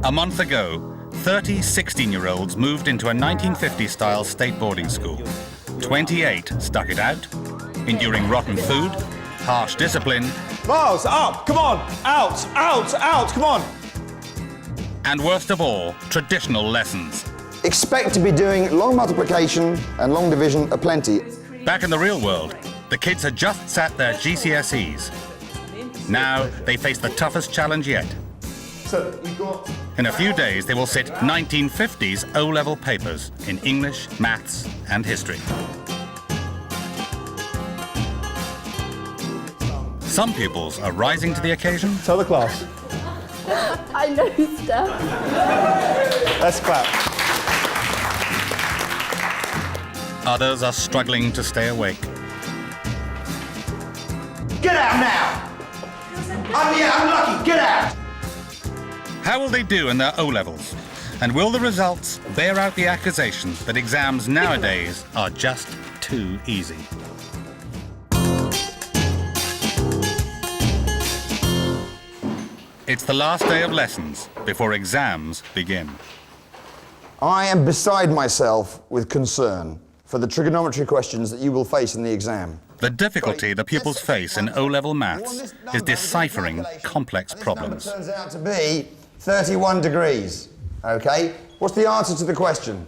A month ago, 30 16-year-olds moved into a 1950s-style state boarding school. 28 stuck it out, enduring rotten food, harsh discipline... Miles, up! Come on! Out! Out! Out! Come on! And worst of all, traditional lessons. Expect to be doing long multiplication and long division aplenty. Back in the real world, the kids had just sat their GCSEs. Now they face the toughest challenge yet. So we've got... In a few days, they will sit 1950s O-level papers in English, maths, and history. Some pupils are rising to the occasion. Tell the class. I know stuff. Let's clap. Others are struggling to stay awake. Get out now! I'm lucky, get out! How will they do in their O-levels? And will the results bear out the accusation that exams nowadays are just too easy? It's the last day of lessons before exams begin. I am beside myself with concern for the trigonometry questions that you will face in the exam. The difficulty the pupils face in O-level maths is deciphering complex problems. This number turns out to be 31 degrees, okay? What's the answer to the question?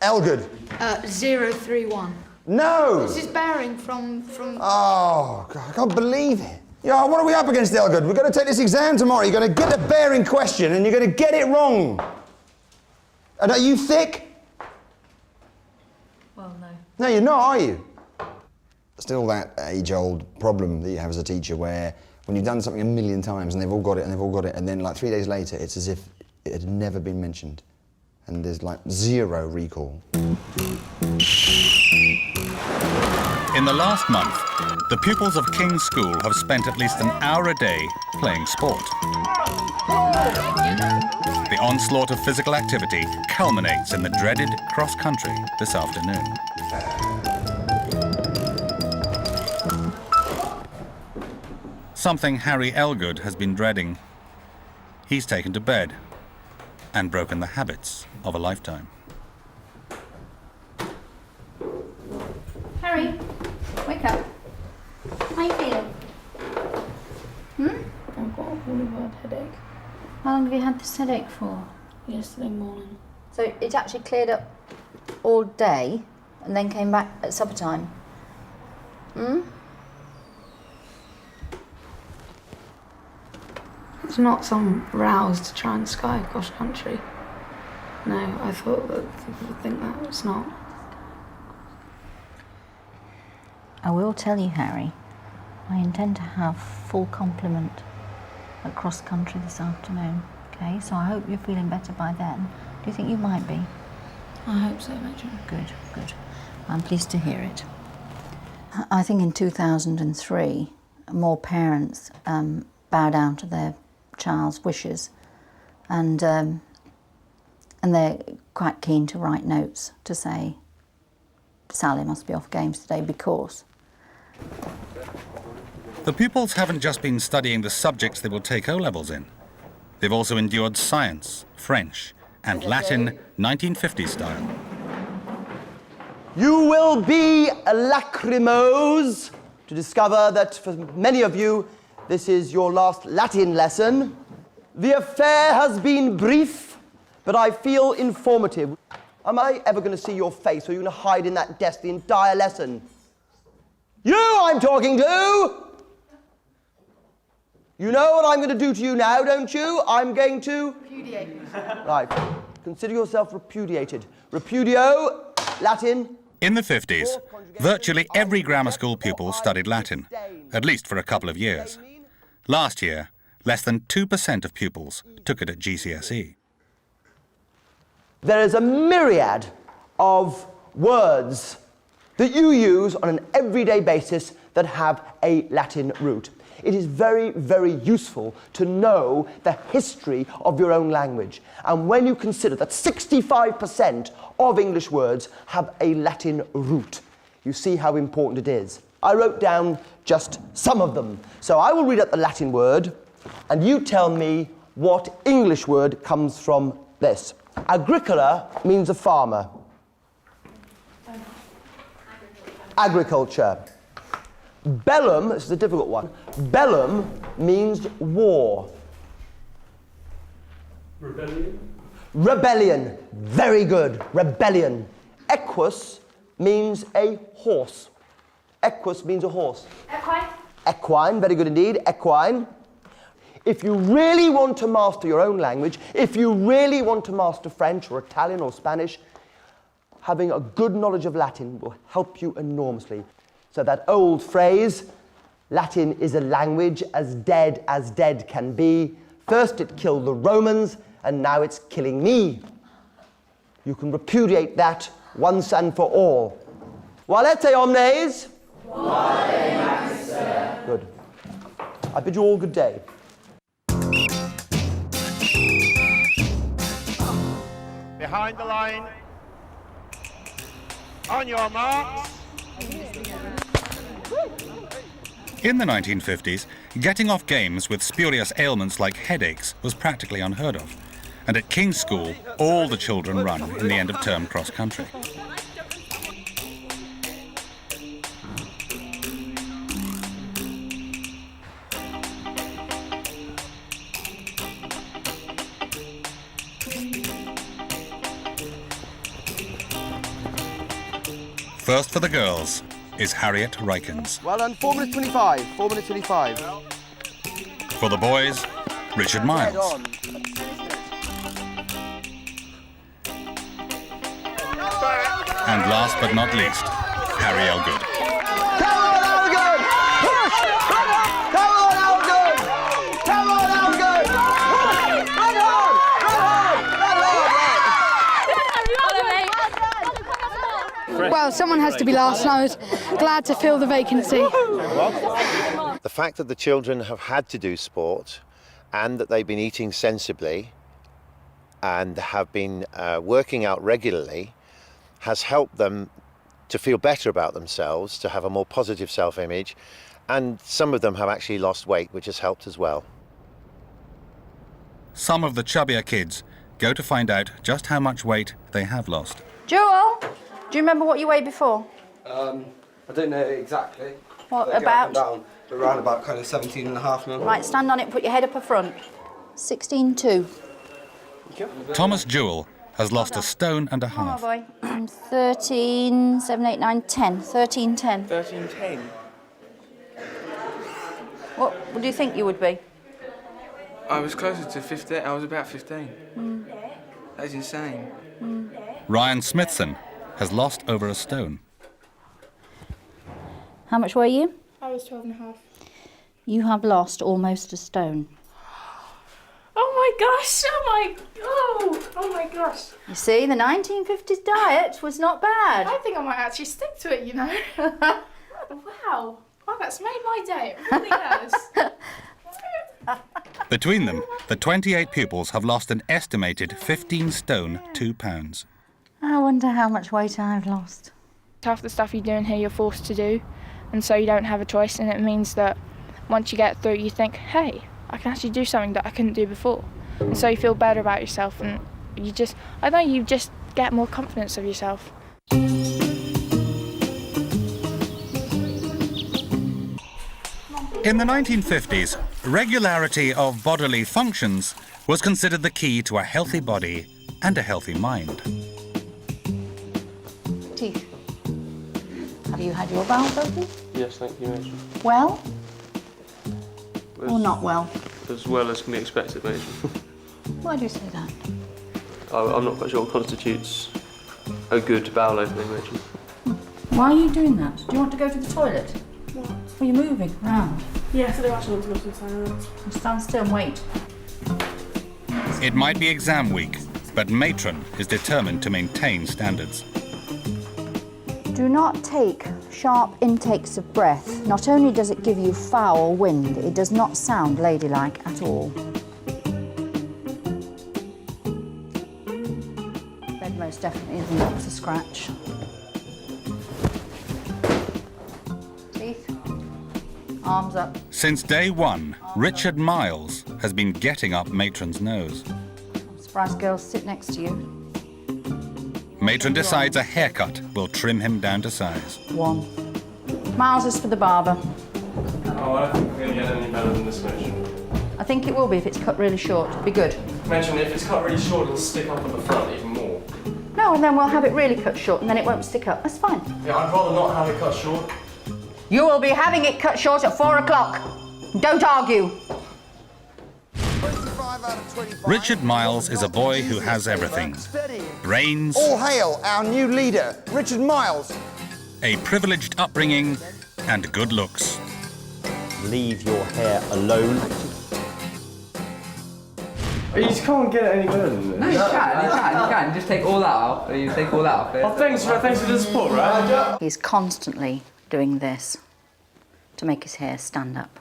Elgood. 031. No! This is bearing from... Oh, God, I can't believe it. Yeah, what are we up against, Elgood? We're going to take this exam tomorrow. You're going to get the bearing question and you're going to get it wrong. And are you thick? Well, no. No, you're not, are you? Still that age-old problem that you have as a teacher where when you've done something a million times and they've all got it and they've all got it, and then like 3 days later it's as if it had never been mentioned and there's like zero recall. In the last month, the pupils of King's School have spent at least an hour a day playing sport. The onslaught of physical activity culminates in the dreaded cross-country this afternoon. Something Harry Elgood has been dreading. He's taken to bed and broken the habits of a lifetime. Harry, wake up. How you feeling? I've got a really bad headache. How long have you had this headache for? Yesterday morning. So it actually cleared up all day and then came back at supper time? It's not some rouse to try and sky across country. No, I thought that people would think that. It's not. I will tell you, Harry, I intend to have full complement at cross country this afternoon, okay? So I hope you're feeling better by then. Do you think you might be? I hope so, Matron. Good, good. I'm pleased to hear it. I think in 2003, more parents bow down to their child's wishes, and they're quite keen to write notes to say, Sally must be off games today because... The pupils haven't just been studying the subjects they will take O-levels in. They've also endured science, French, and Latin 1950s style. You will be lachrymose to discover that for many of you, this is your last Latin lesson. The affair has been brief, but I feel informative. Am I ever going to see your face, or are you going to hide in that desk the entire lesson? You I'm talking to! You know what I'm going to do to you now, don't you? I'm going to... Repudiate. Right. Consider yourself repudiated. Repudio, Latin... In the 50s, virtually every grammar school pupil studied Latin, at least for a couple of years. Last year, less than 2% of pupils took it at GCSE. There is a myriad of words that you use on an everyday basis that have a Latin root. It is very, very useful to know the history of your own language. And when you consider that 65% of English words have a Latin root, you see how important it is. I wrote down just some of them. So I will read out the Latin word, and you tell me what English word comes from this? Agricola means a farmer. Agriculture. Bellum, this is a difficult one. Bellum means war. Rebellion. Rebellion. Very good. Rebellion. Equus means a horse. Equus means a horse. Equine. Equine, very good indeed. Equine. If you really want to master your own language, if you really want to master French or Italian or Spanish, having a good knowledge of Latin will help you enormously. So that old phrase, Latin is a language as dead can be. First it killed the Romans, and now it's killing me. You can repudiate that once and for all. Valete omnes. Valete magister. Good. I bid you all good day. Behind the line. On your marks. In the 1950s, getting off games with spurious ailments like headaches was practically unheard of. And at King's School, all the children run in the end-of-term cross-country. First for the girls is Harriet Rykins. Well done, 4 minutes 25. 4 minutes 25. For the boys, Richard Head Miles. on. And last but not least, Harry Elgood. Come on, Elgood! Push! Run on! Come on, Elgood! Come on, Elgood! Push! Run hard! Run hard! Run hard! Well, someone has to be last, and I was glad to fill the vacancy. The fact that the children have had to do sport and that they've been eating sensibly and have been working out regularly has helped them to feel better about themselves, to have a more positive self-image, and some of them have actually lost weight, which has helped as well. Some of the chubbier kids go to find out just how much weight they have lost. Joel, do you remember what you weighed before? I don't know exactly. What They go up about? and down, but around about kind of 17.5 mil. Right, stand on it, put your head up a front. 16.2. Thomas Jewell has lost a stone and a Come on, half. boy. 13, 7, 8, 9, 10. 13.10. 13.10. What do you think you would be? I was closer to 15. I was about 15. That's insane. Ryan Smithson has lost over a stone. How much were you? I was 12.5. You have lost almost a stone. Oh my gosh! Oh my gosh! You see, the 1950s diet was not bad. I think I might actually stick to it, you know. Wow! Oh, that's made my day. It really has. Between them, the 28 pupils have lost an estimated 15 stone, 2 pounds. I wonder how much weight I've lost. Half the stuff you do in here you're forced to do, and so you don't have a choice, and it means that once you get through you think, hey, I can actually do something that I couldn't do before. And so you feel better about yourself, and you just get more confidence of yourself. In the 1950s, regularity of bodily functions was considered the key to a healthy body and a healthy mind. Teeth. Have you had your bowels open? Yes, thank you, Matron. Well? Or not well? As well as can be expected, Matron. Why do you say that? I'm not quite sure what constitutes a good bowel opening, Matron. Why are you doing that? Do you want to go to the toilet? What? Are you moving around? Yes, I do actually want to go to the toilet. Stand still and wait. It might be exam week, but Matron is determined to maintain standards. Do not take sharp intakes of breath. Not only does it give you foul wind, it does not sound ladylike at all. Bed most definitely isn't up to scratch. Teeth. Arms up. Since day one, Richard Miles has been getting up Matron's nose. I'm surprised girls sit next to you. Matron decides a haircut will trim him down to size. 1. Miles is for the barber. Oh, I don't think we're going to get any better than this, Matron. I think it will be if it's cut really short. It'll be good. Matron, if it's cut really short, it'll stick up at the front even more. No, and then we'll have it really cut short and then it won't stick up. That's fine. Yeah, I'd rather not have it cut short. You will be having it cut short at 4 o'clock. Don't argue. Richard Miles is a boy who has everything. Brains, All hail our new leader, Richard Miles. a privileged upbringing, and good looks. Leave your hair alone. You just can't get it any better than this. No, you can. Just take all that out. You take all that off. Oh, thanks for the support, right? He's constantly doing this to make his hair stand up.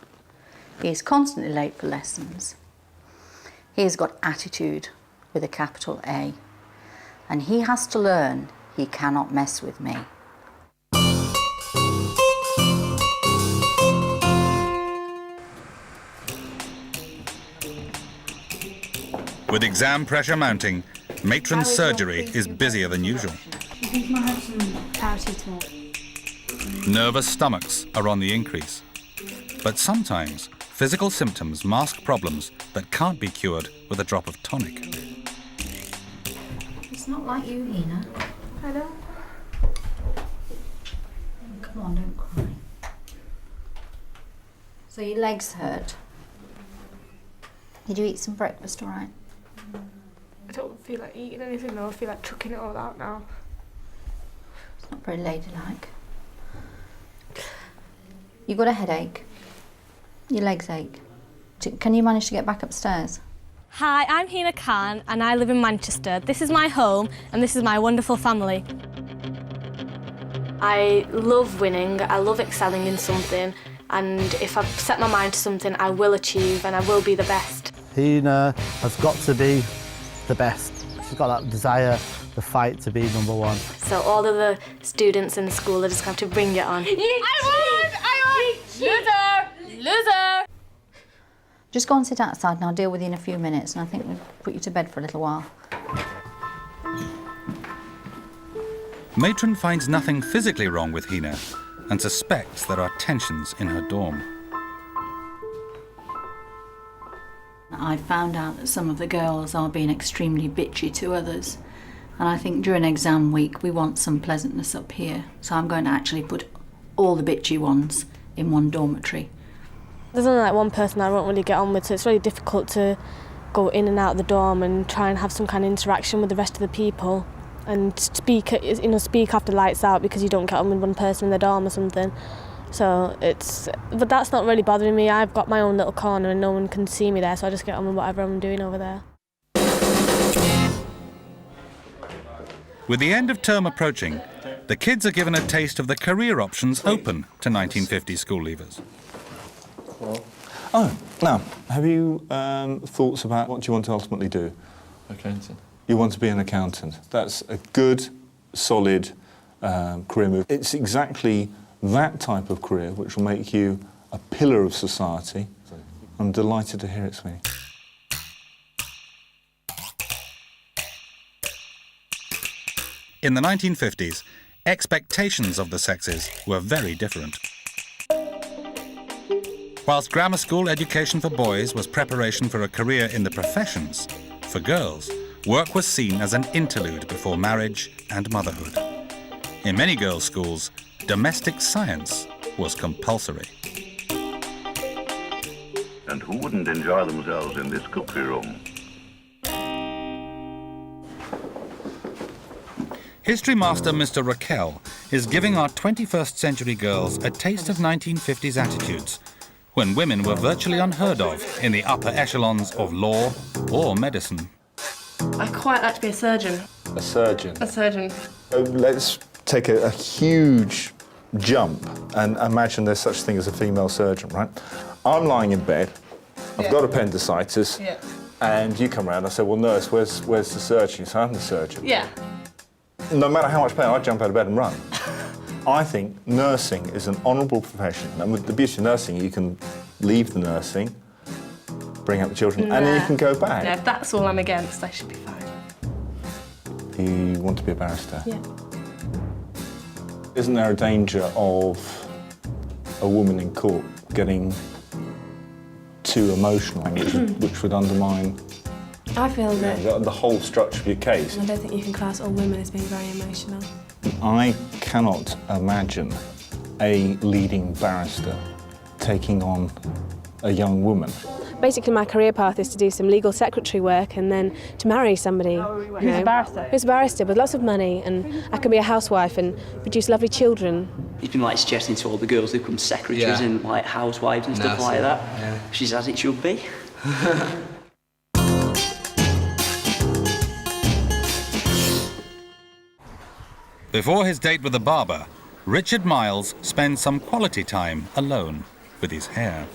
He's constantly late for lessons. He's got attitude with a capital A. And he has to learn he cannot mess with me. With exam pressure mounting, Matron's surgery is busier than usual. I think I might have some paracetamol. Nervous stomachs are on the increase. But sometimes physical symptoms mask problems that can't be cured with a drop of tonic. It's not like you, Hina. I know. Come on, don't cry. So your legs hurt. Did you eat some breakfast all right? I don't feel like eating anything though. I feel like chucking it all out now. It's not very ladylike. You got a headache. Your legs ache. Can you manage to get back upstairs? Hi, I'm Hina Khan and I live in Manchester. This is my home and this is my wonderful family. I love winning, I love excelling in something, and if I've set my mind to something, I will achieve and I will be the best. Hina has got to be the best. She's got that desire, the fight to be number one. So all of the students in the school are just going to bring it on. I won! Loser! Just go and sit outside and I'll deal with you in a few minutes, and I think we'll put you to bed for a little while. Matron finds nothing physically wrong with Hina and suspects there are tensions in her dorm. I found out that some of the girls are being extremely bitchy to others, and I think during exam week we want some pleasantness up here, so I'm going to actually put all the bitchy ones in one dormitory. There's only like one person I won't really get on with, so it's really difficult to go in and out of the dorm and try and have some kind of interaction with the rest of the people and speak after lights out because you don't get on with one person in the dorm or something. So but that's not really bothering me. I've got my own little corner and no one can see me there, so I just get on with whatever I'm doing over there. With the end of term approaching, the kids are given a taste of the career options open to 1950 school leavers. Oh, now, have you thoughts about what you want to ultimately do? Accountant. You want to be an accountant. That's a good, solid career move. It's exactly that type of career which will make you a pillar of society. I'm delighted to hear it, Sweeney. In the 1950s, expectations of the sexes were very different. Whilst grammar school education for boys was preparation for a career in the professions, for girls, work was seen as an interlude before marriage and motherhood. In many girls' schools, domestic science was compulsory. And who wouldn't enjoy themselves in this cookery room? History master Mr. Raquel is giving our 21st century girls a taste of 1950s attitudes, when women were virtually unheard of in the upper echelons of law or medicine. I'd quite like to be a surgeon. A surgeon? A surgeon. Let's take a huge jump and imagine there's such a thing as a female surgeon, right? I'm lying in bed, I've got appendicitis, and you come around and I say, well, nurse, where's the surgeon? You say, I'm the surgeon. Yeah. No matter how much pain, I'd jump out of bed and run. I think nursing is an honourable profession. And with the beauty of nursing, you can leave the nursing, bring up the children, and then you can go back. No, if that's all I'm against, I should be fine. You want to be a barrister? Yeah. Isn't there a danger of a woman in court getting too emotional, which would undermine I feel that the whole structure of your case? I don't think you can class all women as being very emotional. I cannot imagine a leading barrister taking on a young woman. Basically, my career path is to do some legal secretary work and then to marry somebody. Who's a barrister? Who's a barrister with lots of money, and I can be a housewife and produce lovely children. He's been like suggesting to all the girls who become secretaries and like housewives and stuff like that. Yeah. She's as it should be. Before his date with the barber, Richard Miles spends some quality time alone with his hair.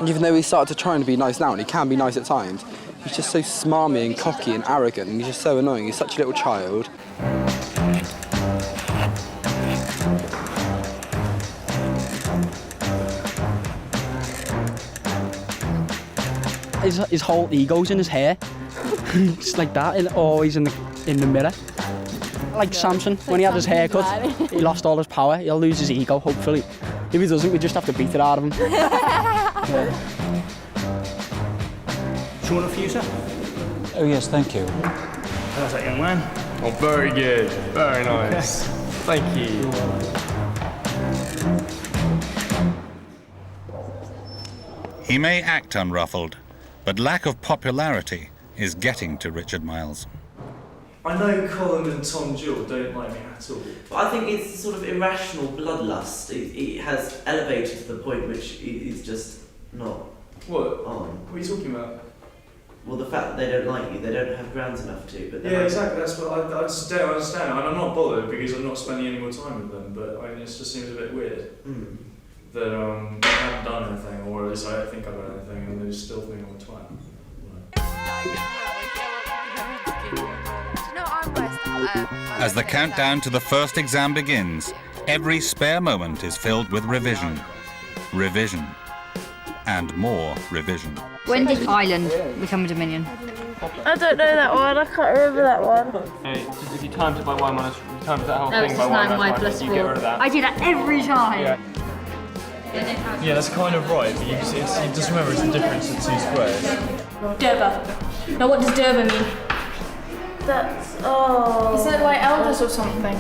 Even though he's started to try and be nice now, and he can be nice at times, he's just so smarmy and cocky and arrogant, and he's just so annoying. He's such a little child. His whole ego's in his hair. Just like that, and always in the mirror. Like Samson, when he had his hair cut, he lost all his power. He'll lose his ego, hopefully. If he doesn't, we just have to beat it out of him. Do you want a fuser? Oh yes, thank you. How's that, young man? Oh, very good. Very nice. Thank you. He may act unruffled, but lack of popularity is getting to Richard Miles. I know Colin and Tom Jewell don't like me at all. But I think it's sort of irrational bloodlust. It has elevated to the point which is just not What? on. What are you talking about? Well, the fact that they don't like you, they don't have grounds enough to. But Yeah, exactly. That's what I just don't understand. And I'm not bothered because I'm not spending any more time with them. But it just seems a bit weird that I haven't done anything, or at least I don't think I've done anything, and they still think I'm a twat. As the countdown to the first exam begins, every spare moment is filled with revision, revision, and more revision. When did Ireland become a dominion? I don't know that one. I can't remember that one. If you times it by y minus, you times that whole No, thing it's by just y 9y minus plus 1, 4. you get rid of that. I do that every time. Yeah, that's kind of right, but you just remember it's the difference of two squares. Durba. Now, what does Durba mean? That's Is it like elders or something?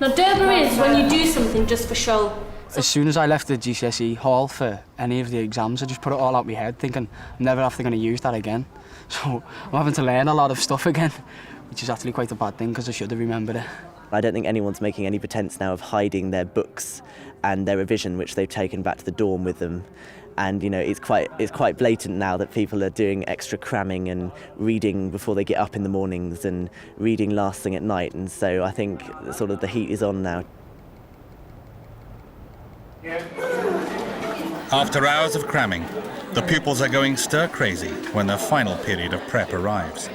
Now, Durba is when you do something just for show. As soon as I left the GCSE hall for any of the exams, I just put it all out my head, thinking I'm never after going to use that again. So I'm having to learn a lot of stuff again, which is actually quite a bad thing because I should have remembered it. I don't think anyone's making any pretense now of hiding their books and their revision, which they've taken back to the dorm with them. And you know, it's quite blatant now that people are doing extra cramming and reading before they get up in the mornings and reading last thing at night. And so I think sort of the heat is on now. After hours of cramming, the pupils are going stir-crazy when the final period of prep arrives.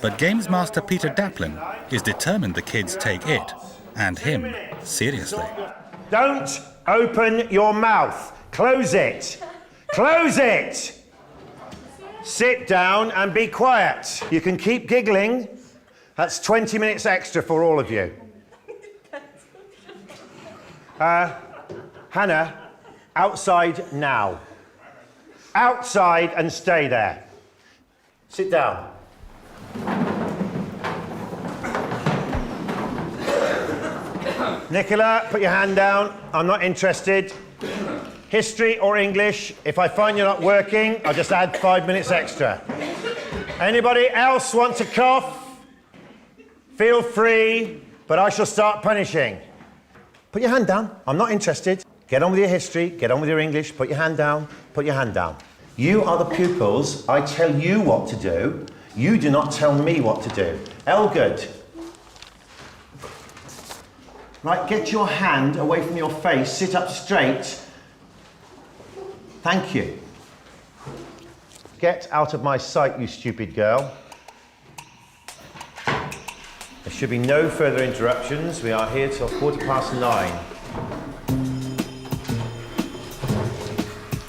But Games Master Peter Daplin is determined the kids take it, and him, seriously. Don't open your mouth. Close it. Close it. Sit down and be quiet. You can keep giggling. That's 20 minutes extra for all of you. Hannah, outside now. Outside and stay there. Sit down. Nicola, put your hand down. I'm not interested. History or English, if I find you're not working, I'll just add 5 minutes extra. Anybody else want to cough? Feel free, but I shall start punishing. Put your hand down. I'm not interested. Get on with your history, get on with your English, put your hand down, put your hand down. You are the pupils. I tell you what to do. You do not tell me what to do. Elgood. Right, get your hand away from your face, sit up straight. Thank you. Get out of my sight, you stupid girl. There should be no further interruptions. We are here till 9:15.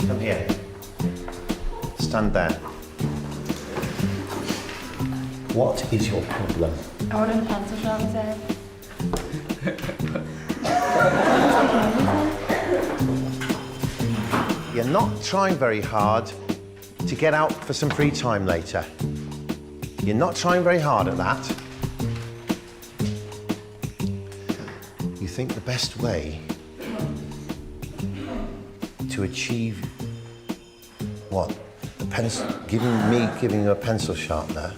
Come here. Stand there. What is your problem? I want a pencil sharpener. You're not trying very hard to get out for some free time later. You're not trying very hard at that. You think the best way to achieve what? The pencil, giving you a pencil sharpener.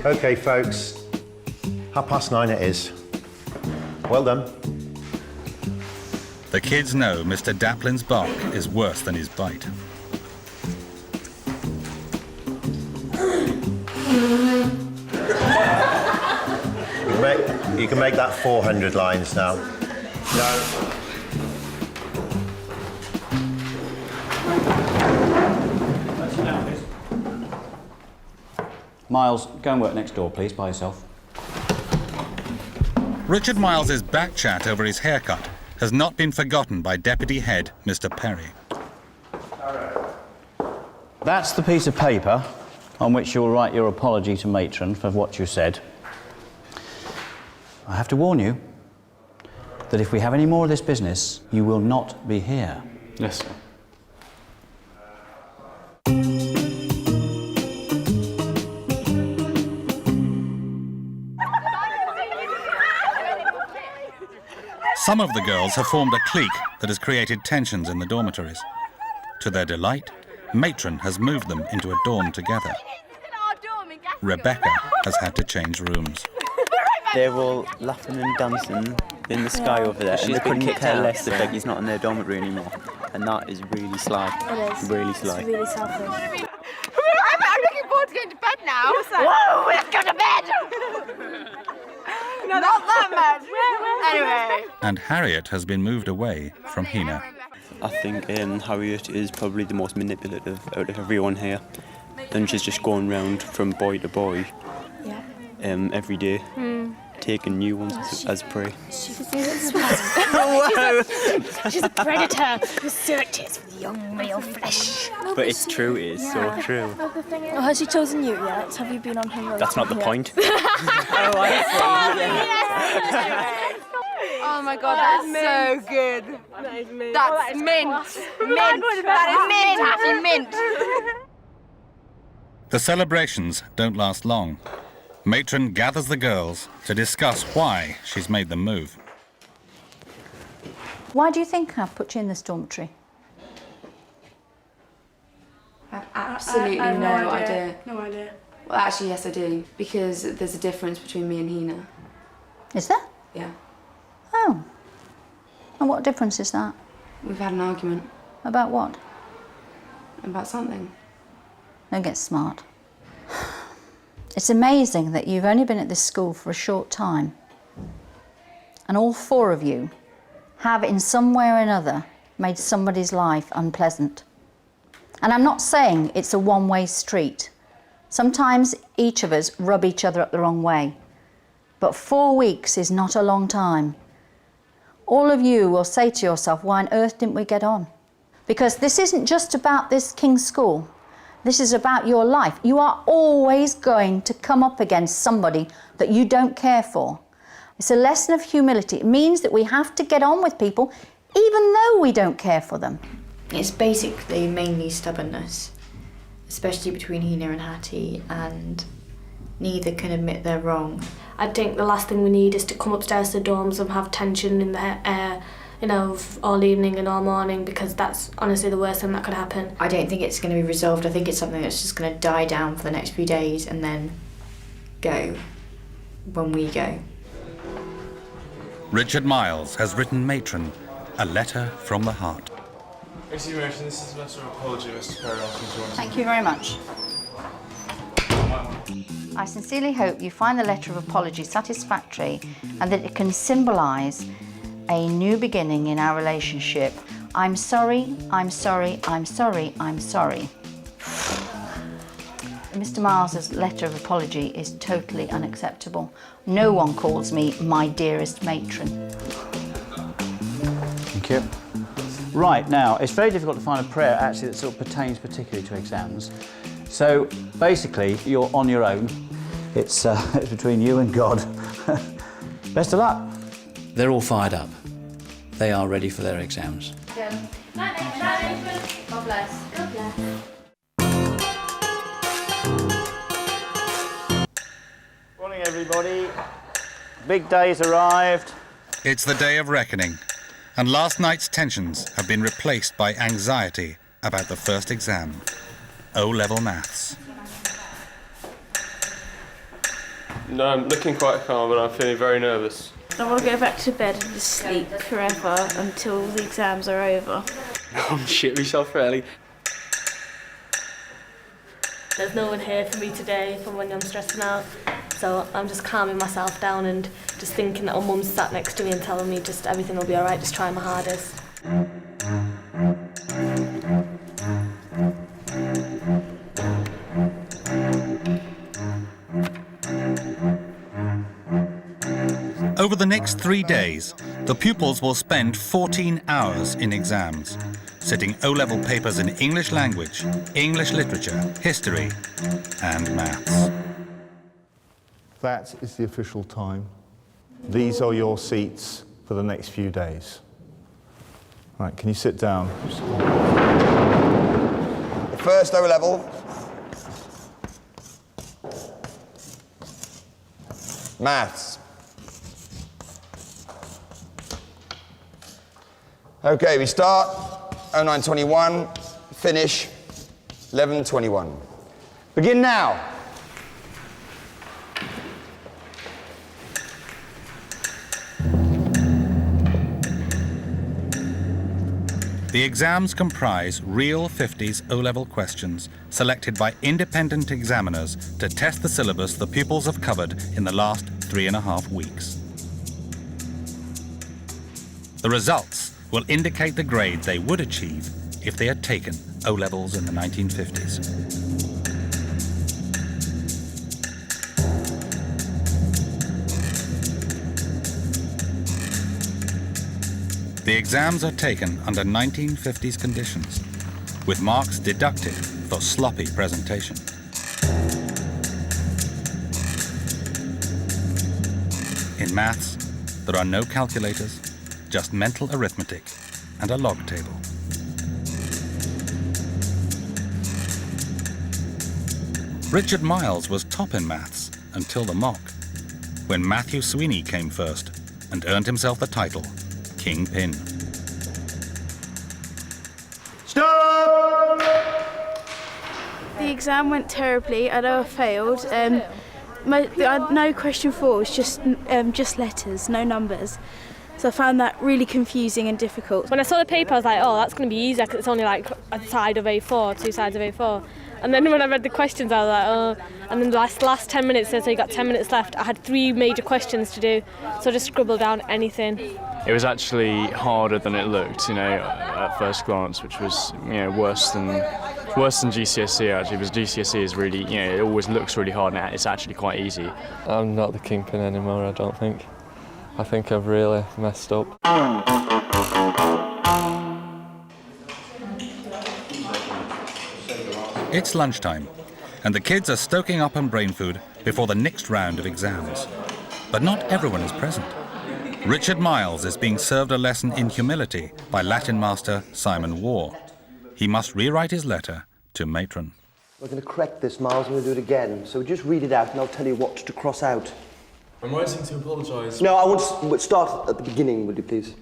Okay, folks, 9:30 it is. Well done. The kids know Mr. Daplin's bark is worse than his bite. You can make that 400 lines now. No. Miles, go and work next door, please, by yourself. Richard Miles's back chat over his haircut has not been forgotten by Deputy Head Mr. Perry. That's the piece of paper on which you'll write your apology to Matron for what you said. I have to warn you that if we have any more of this business, you will not be here. Yes, sir. Some of the girls have formed a clique that has created tensions in the dormitories. To their delight, Matron has moved them into a dorm together. Rebecca has had to change rooms. They're all laughing and dancing in the sky over there, and they couldn't care less that Becky's not in their dormitory anymore. And that is really sly. It is. Really sly. It's really selfish. I'm looking forward to going to bed now. Whoa, let's go to bed! No, not that much. Anyway. And Harriet has been moved away from Hina. I think Harriet is probably the most manipulative out of everyone here. And she's just going round from boy to boy every day, taking new ones as prey. She's a predator who searches for the young male flesh. But it's true, it is so true. Oh, has she chosen you yet? Have you been on her road? That's not the point. Oh my god, that's so good. That's mint. That is mint. The celebrations don't last long. Matron gathers the girls to discuss why she's made them move. Why do you think I've put you in this dormitory? I have absolutely no idea. No idea. Well, actually, yes, I do. Because there's a difference between me and Hina. Is there? Yeah. Oh. And what difference is that? We've had an argument. About what? About something. Don't get smart. It's amazing that you've only been at this school for a short time. And all four of you have, in some way or another, made somebody's life unpleasant. And I'm not saying it's a one-way street. Sometimes each of us rub each other up the wrong way. But 4 weeks is not a long time. All of you will say to yourself, why on earth didn't we get on? Because this isn't just about this King's School. This is about your life. You are always going to come up against somebody that you don't care for. It's a lesson of humility. It means that we have to get on with people even though we don't care for them. It's basically mainly stubbornness, especially between Hina and Hattie, and neither can admit they're wrong. I think the last thing we need is to come upstairs to the dorms and have tension in the air, you know, all evening and all morning, because that's honestly the worst thing that could happen. I don't think it's going to be resolved. I think it's something that's just going to die down for the next few days and then go when we go. Richard Miles has written Matron a letter from the heart. Excuse me, Matron, this is a letter of apology, Mr. Perry. Thank you very much. I sincerely hope you find the letter of apology satisfactory and that it can symbolise a new beginning in our relationship. I'm sorry, I'm sorry, I'm sorry, I'm sorry. Mr. Miles's letter of apology is totally unacceptable. No one calls me my dearest matron. Thank you. Right, now, it's very difficult to find a prayer actually that sort of pertains particularly to exams. So, basically, you're on your own. It's between you and God. Best of luck. They're all fired up. They are ready for their exams. God bless. God bless. Morning, everybody. Big day's arrived. It's the day of reckoning, and last night's tensions have been replaced by anxiety about the first exam, O-level maths. No, I'm looking quite calm, but I'm feeling very nervous. I want to go back to bed and just sleep forever until the exams are over. I'm shit myself really. There's no one here for me today from when I'm stressing out, so I'm just calming myself down and just thinking that my mum's sat next to me and telling me just everything will be alright, just try my hardest. Over the next 3 days, the pupils will spend 14 hours in exams, sitting O-level papers in English language, English literature, history, and maths. That is the official time. These are your seats for the next few days. Right, can you sit down? The first O-level. Maths. Okay, we start 0921, finish 1121. Begin now. The exams comprise real 50s O-level questions selected by independent examiners to test the syllabus the pupils have covered in the last 3.5 weeks. The results will indicate the grade they would achieve if they had taken O-levels in the 1950s. The exams are taken under 1950s conditions, with marks deducted for sloppy presentation. In maths, there are no calculators, just mental arithmetic and a log table. Richard Miles was top in maths until the mock, when Matthew Sweeney came first and earned himself the title Kingpin. Stop! The exam went terribly. I know I failed. No question 4 was just letters, no numbers. So I found that really confusing and difficult. When I saw the paper, I was like, oh, that's going to be easier because it's only like a side of A4, 2 sides of A4. And then when I read the questions, I was like, oh. And then the last 10 minutes, so you got 10 minutes left, I had 3 major questions to do, so I just scribbled down anything. It was actually harder than it looked, at first glance, which was, worse than GCSE actually, because GCSE is really, it always looks really hard and it's actually quite easy. I'm not the kingpin anymore, I don't think. I think I've really messed up. It's lunchtime, and the kids are stoking up on brain food before the next round of exams. But not everyone is present. Richard Miles is being served a lesson in humility by Latin master Simon Waugh. He must rewrite his letter to Matron. We're going to correct this, Miles, and we'll do it again. So just read it out and I'll tell you what to cross out. I'm writing to apologise. No, I want to start at the beginning, will you please?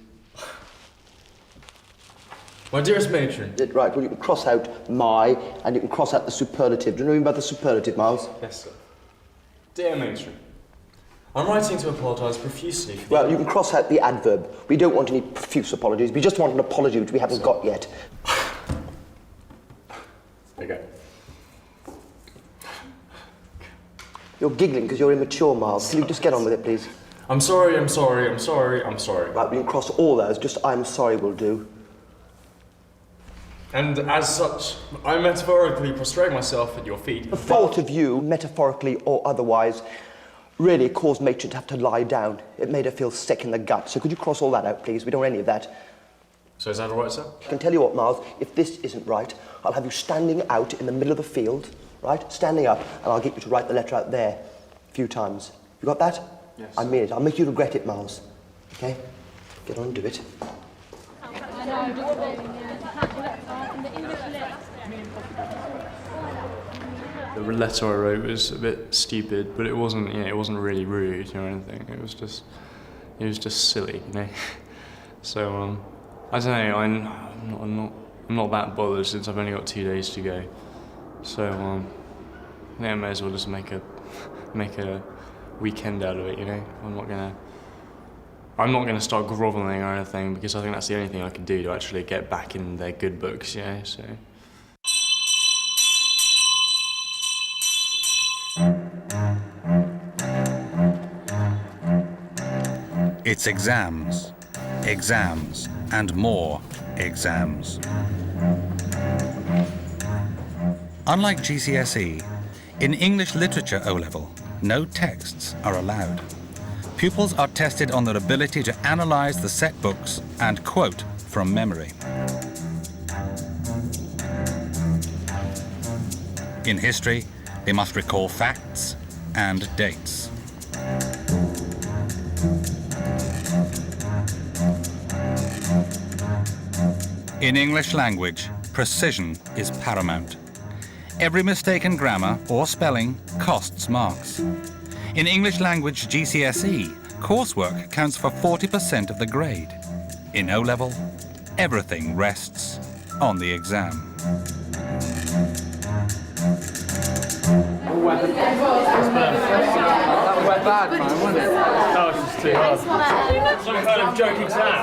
My dearest matron. Right, well you can cross out my and you can cross out the superlative. Do you know what I mean by the superlative, Miles? Yes, sir. Dear matron, I'm writing to apologise profusely for Well, you can cross out the adverb. We don't want any profuse apologies. We just want an apology, which we haven't got yet. Okay. You're giggling because you're immature, Miles. Can you just get on with it, please? I'm sorry, I'm sorry, I'm sorry, I'm sorry. Right, we can cross all those. Just I'm sorry will do. And as such, I metaphorically prostrate myself at your feet. The thought of you, metaphorically or otherwise, really caused Matron to have to lie down. It made her feel sick in the gut. So could you cross all that out, please? We don't want any of that. So is that all right, sir? I can tell you what, Miles, if this isn't right, I'll have you standing out in the middle of the field, right? Standing up, and I'll get you to write the letter out there a few times. You got that? Yes. I mean it. I'll make you regret it, Miles. Okay? Get on and do it. The letter I wrote was a bit stupid, but it wasn't, you know, it wasn't really rude or anything. It was just silly, you know. So I don't know. I'm not that bothered since I've only got 2 days to go. So yeah, I may as well just make a weekend out of it, you know. I'm not gonna start grovelling or anything because I think that's the only thing I can do to actually get back in their good books, you know. So. It's exams, exams, and more exams. Unlike GCSE, in English Literature O-Level, no texts are allowed. Pupils are tested on their ability to analyse the set books and quote from memory. In history, they must recall facts and dates. In English language, precision is paramount. Every mistake in grammar or spelling costs marks. In English language GCSE, coursework counts for 40% of the grade. In O-Level, everything rests on the exam. That went bad, man, wasn't it? That was just too hard. Some kind of joke exam.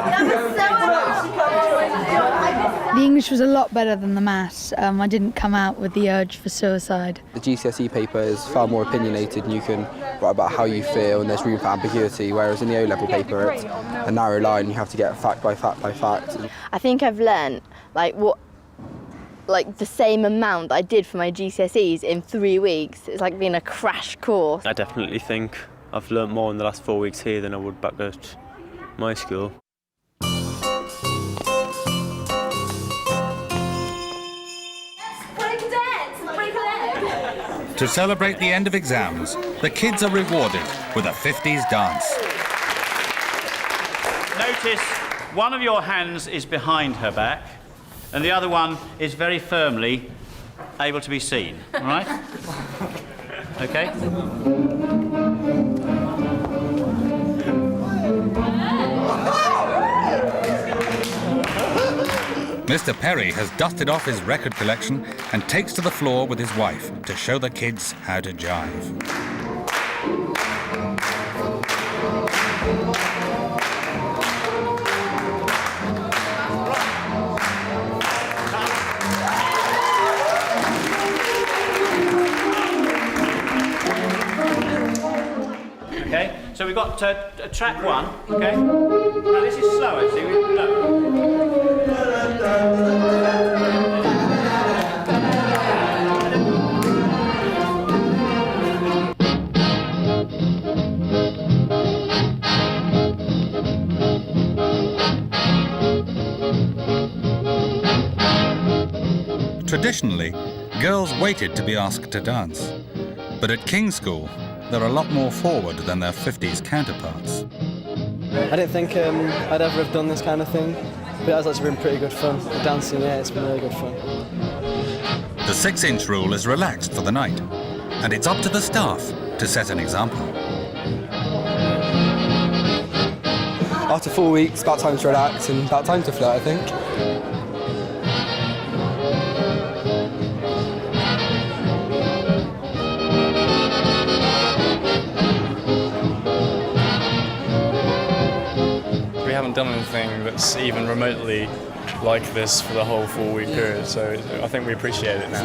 The English was a lot better than the maths. I didn't come out with the urge for suicide. The GCSE paper is far more opinionated and you can write about how you feel and there's room for ambiguity, whereas in the O-Level paper it's a narrow line, you have to get fact by fact by fact. I think I've learned the same amount that I did for my GCSEs in 3 weeks. It's like being a crash course. I definitely think I've learnt more in the last 4 weeks here than I would back at my school. To celebrate the end of exams, the kids are rewarded with a 50s dance. Notice one of your hands is behind her back and the other one is very firmly able to be seen, all right? Okay? Mr. Perry has dusted off his record collection and takes to the floor with his wife to show the kids how to jive. Okay, so we've got track one, okay? Now this is slow, actually. Traditionally, girls waited to be asked to dance. But at King's School, they're a lot more forward than their 50s counterparts. I didn't think I'd ever have done this kind of thing, but it has actually been pretty good fun. The dancing, yeah, it's been really good fun. The 6-inch rule is relaxed for the night, and it's up to the staff to set an example. After 4 weeks, about time to relax and about time to flirt, I think. We haven't done anything that's even remotely like this for the whole 4-week period, so I think we appreciate it now.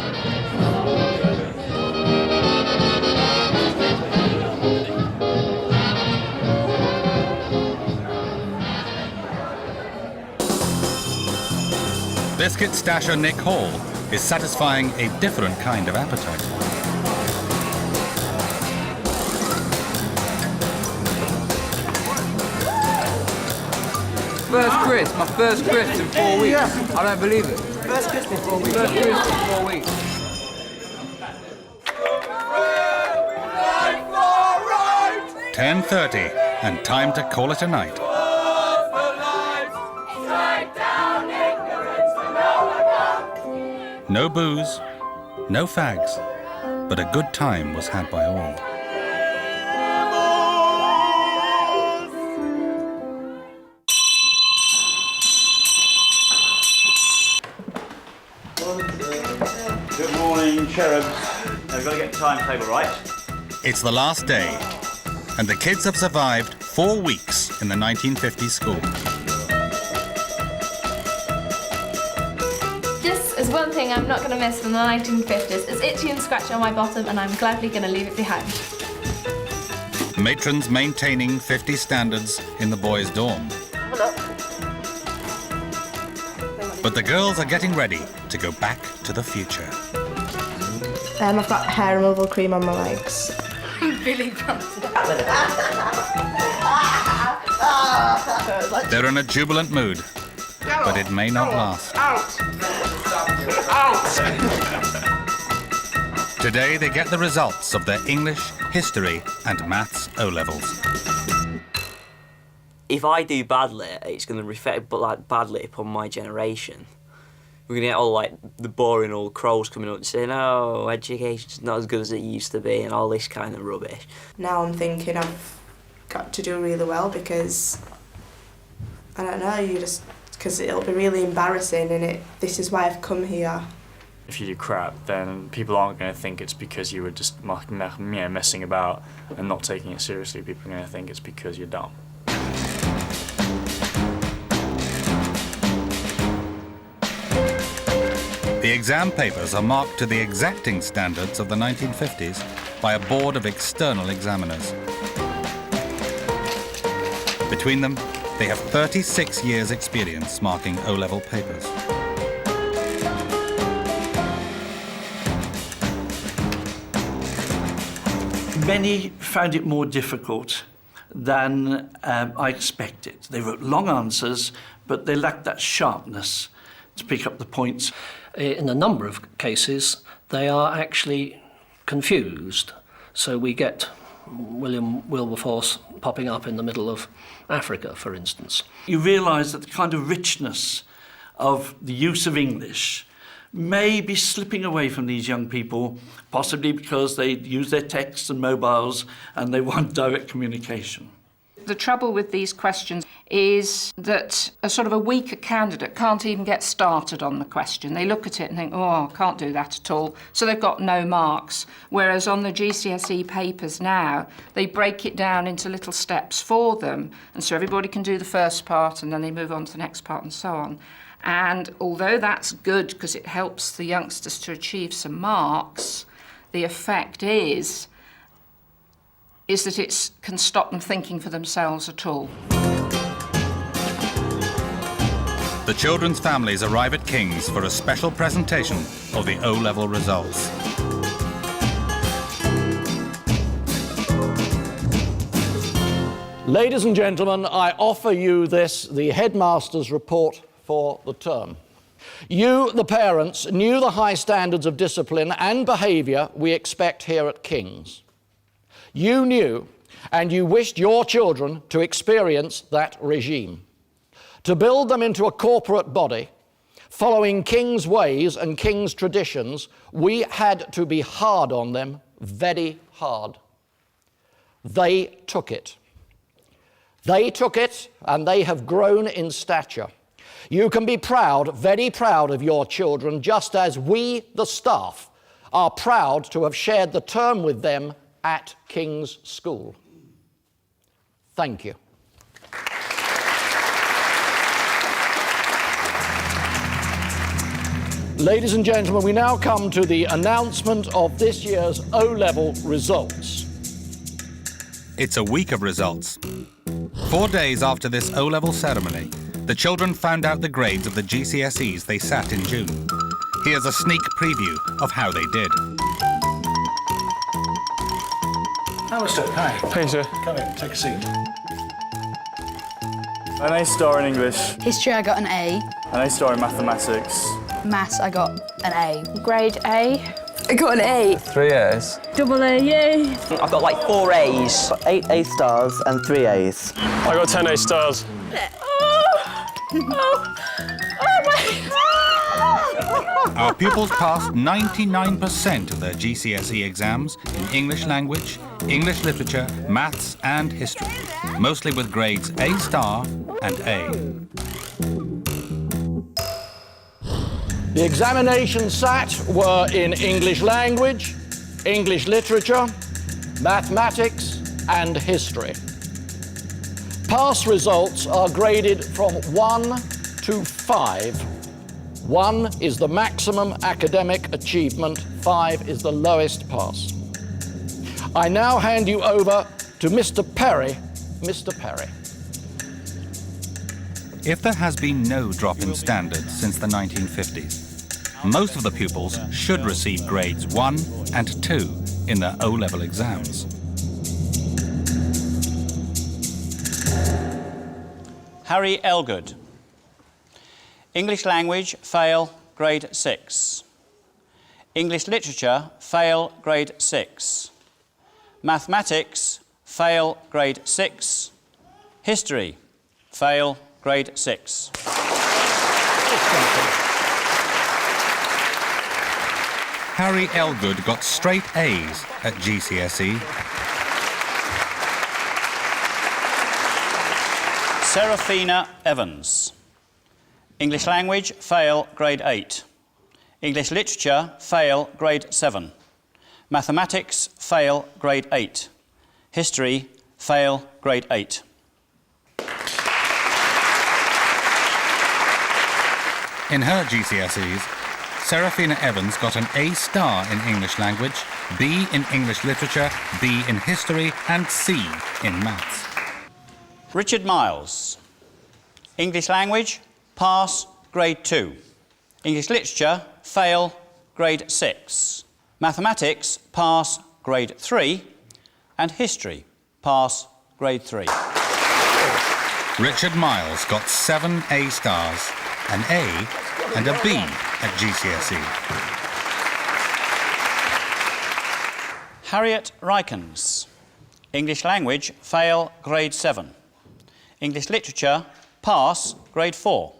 Biscuit stasher Nick Hall is satisfying a different kind of appetite. First crisp, my first crisp in 4 weeks. I don't believe it. First crisp in 4 weeks. First crisp in 4 weeks. $10:30 and time to call it a night. No booze, no fags, but a good time was had by all. Good morning, cherubs. Now we've got to get the timetable right. It's the last day, and the kids have survived 4 weeks in the 1950s school. This is one thing I'm not going to miss from the 1950s. It's itchy and scratchy on my bottom, and I'm gladly going to leave it behind. Matrons maintaining 50 standards in the boys' dorm. But the girls are getting ready to go back to the future. I've got hair removal cream on my legs. Billy Bronson. They're in a jubilant mood, but it may not last. Today they get the results of their English, history and maths O-levels. If I do badly, it's going to reflect badly upon my generation. We're going to get all the boring old crows coming up and saying, oh, education's not as good as it used to be and all this kind of rubbish. Now I'm thinking I've got to do really well because, I don't know, because it'll be really embarrassing and this is why I've come here. If you do crap, then people aren't going to think it's because you were just messing about and not taking it seriously. People are going to think it's because you're dumb. The exam papers are marked to the exacting standards of the 1950s by a board of external examiners. Between them, they have 36 years' experience marking O-level papers. Many found it more difficult than I expected. They wrote long answers, but they lacked that sharpness to pick up the points. In a number of cases, they are actually confused. So we get William Wilberforce popping up in the middle of Africa, for instance. You realise that the kind of richness of the use of English may be slipping away from these young people, possibly because they use their texts and mobiles and they want direct communication. The trouble with these questions is that a sort of a weaker candidate can't even get started on the question. They look at it and think, oh, I can't do that at all, so they've got no marks. Whereas on the GCSE papers now, they break it down into little steps for them, and so everybody can do the first part and then they move on to the next part and so on. And although that's good because it helps the youngsters to achieve some marks, the effect is that it can stop them thinking for themselves at all. The children's families arrive at King's for a special presentation of the O-level results. Ladies and gentlemen, I offer you this, the headmaster's report for the term. You, the parents, knew the high standards of discipline and behaviour we expect here at King's. You knew, and you wished your children to experience that regime. To build them into a corporate body, following King's ways and King's traditions, we had to be hard on them, very hard. They took it. They took it, and they have grown in stature. You can be proud, very proud of your children, just as we, the staff, are proud to have shared the term with them at King's School. Thank you. Ladies and gentlemen, we now come to the announcement of this year's O-level results. It's a week of results. 4 days after this O-level ceremony, the children found out the grades of the GCSEs they sat in June. Here's a sneak preview of how they did. Alistair, hi. Hey, sir. Come in, take a seat. An A star in English. History, I got an A. An A star in mathematics. Maths, I got an A. Grade A. I got an A. 3 A's. Double A, yay. I've got like 4 A's. 8 A stars and 3 A's. I got 10 A stars. Our pupils passed 99% of their GCSE exams in English language, English literature, maths and history, mostly with grades A star and A. The examinations sat were in English language, English literature, mathematics and history. Pass results are graded from 1 to 5. 1 is the maximum academic achievement, 5 is the lowest pass. I now hand you over to Mr. Perry. Mr. Perry. If there has been no drop in standards since the 1950s, most of the pupils should receive grades 1 and 2 in their O-level exams. Harry Elgood. English language, fail, grade 6. English literature, fail, grade 6. Mathematics, fail, grade 6. History, fail, grade 6. Harry Elgood got straight A's at GCSE. Seraphina Evans. English language, fail, grade 8. English literature, fail, grade 7. Mathematics, fail, grade 8. History, fail, grade 8. In her GCSEs, Seraphina Evans got an A star in English language, B in English literature, B in history and C in maths. Richard Miles. English language, pass, grade 2. English literature, fail, grade 6. Mathematics, pass, grade 3. And history, pass, grade 3. Richard Miles got 7 A stars, an A and a B at GCSE. Harriet Rykens. English language, fail, grade 7. English literature, pass, grade 4.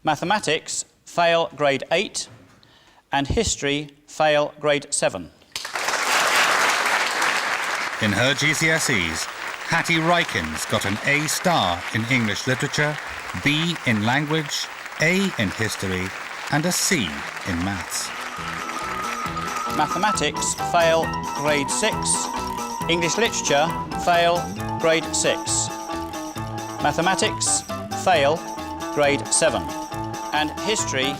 Mathematics, fail, grade 8. And history, fail, grade 7. In her GCSEs, Hattie Rykins got an A star in English literature, B in language, A in history and a C in maths. Mathematics, fail, grade 6. English literature, fail, grade 6. Mathematics, fail, grade 7. And history,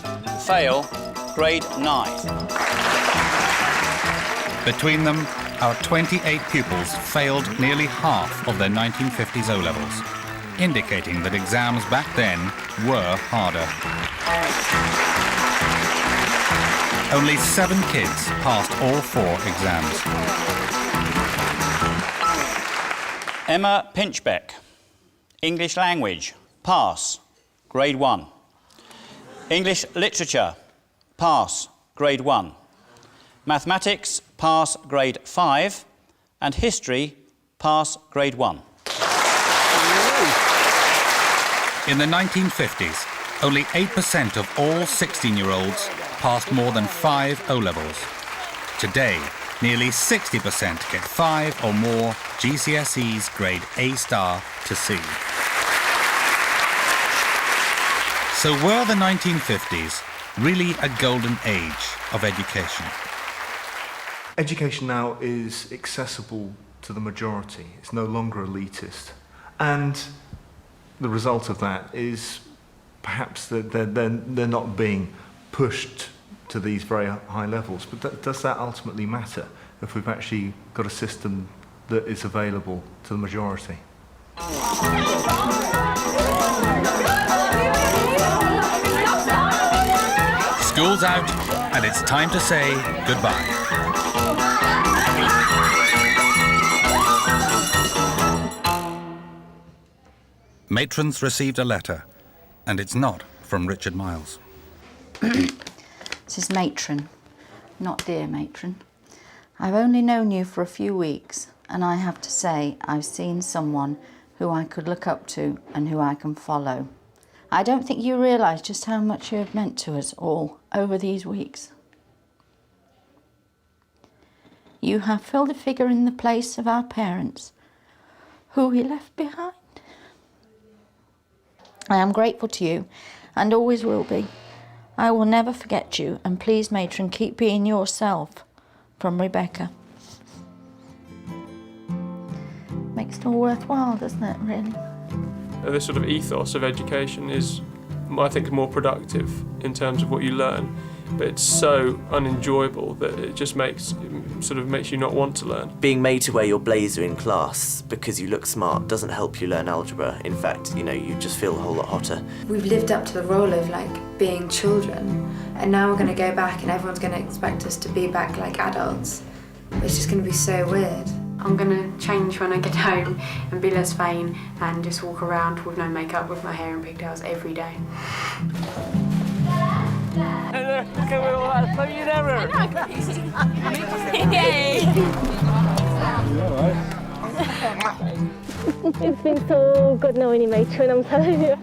fail, grade 9. Between them, our 28 pupils failed nearly half of their 1950s O-levels, indicating that exams back then were harder. Only 7 kids passed all 4 exams. Emma Pinchbeck. English language, pass, grade 1. English literature, pass, grade 1. Mathematics, pass, grade 5. And history, pass, grade 1. In the 1950s, only 8% of all 16-year-olds passed more than 5 O-levels. Today, nearly 60% get 5 or more GCSEs grade A star to C. So were the 1950s really a golden age of education? Education now is accessible to the majority. It's no longer elitist. And the result of that is perhaps that they're not being pushed to these very high levels. But does that ultimately matter if we've actually got a system that is available to the majority? School's out, and it's time to say goodbye. Matron's received a letter, and it's not from Richard Miles. This is Matron, not dear Matron. I've only known you for a few weeks, and I have to say I've seen someone who I could look up to and who I can follow. I don't think you realise just how much you have meant to us all over these weeks. You have filled a figure in the place of our parents, who we left behind. I am grateful to you, and always will be. I will never forget you, and please, Matron, keep being yourself. From Rebecca. Makes it all worthwhile, doesn't it, really? This sort of ethos of education is, I think, more productive in terms of what you learn, but it's so unenjoyable that it just makes you not want to learn. Being made to wear your blazer in class because you look smart doesn't help you learn algebra. In fact, you just feel a whole lot hotter. We've lived up to the role of being children, and now we're going to go back and everyone's going to expect us to be back like adults. It's just going to be so weird. I'm going to change when I get home and be less vain and just walk around with no makeup, with my hair in pigtails every day. It's been so good knowing you, Matron, I'm telling you.